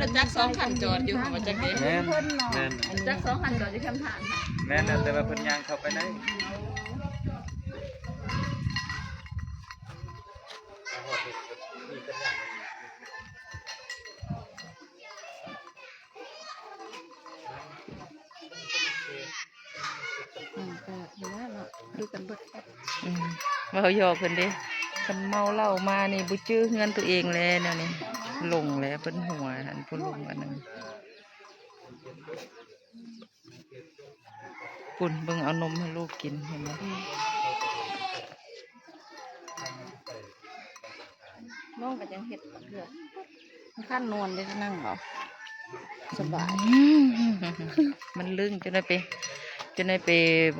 รถจักร2 คันจอดอยู่ของจักรเด้ แม่น เพิ่นเนาะ แม่น รถจักร2 คันจอดอยู่แคมป์ทางค่ะ แม่นแต่ว่าเพิ่นย่างเข้าไปได้ ก็อยู่แล้วเนาะดูกันเบิด ว่าเขาหยอกเพิ่นเด้เพิ่นเมาเหล้ามานี่บ่จื้อเฮือนตัวเองแล้วแนวนี้หลงแล้วเพิ่นหัวอันผู้ลงอันนั้นปุ่นเบิ่งเอานมให้ลูกกินเห็นไหม น้องก็ยังเฮ็ดเถื่อขั้นนวลได้นั่งเหรอสบาย มันลึงจนได้ไป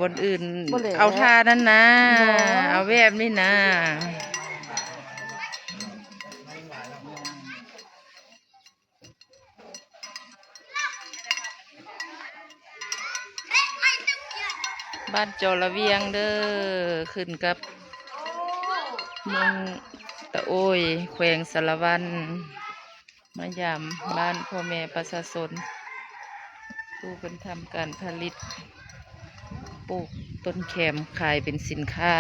บนอื่น บ่เหลือ เอาท่านั้นนะ บ่ เอาแบบนี้นะบ้านจอระเวียงเด้อขึ้นกับเมืองตะโอยแขวงสารวันมายามบ้านพ่อแม่ประชาชนผู้เป็นทำการผลิตปลูกต้นแขมขายเป็นสินค้า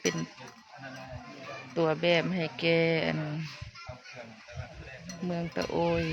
เป็นตัวแบบให้แกเมืองตะโอย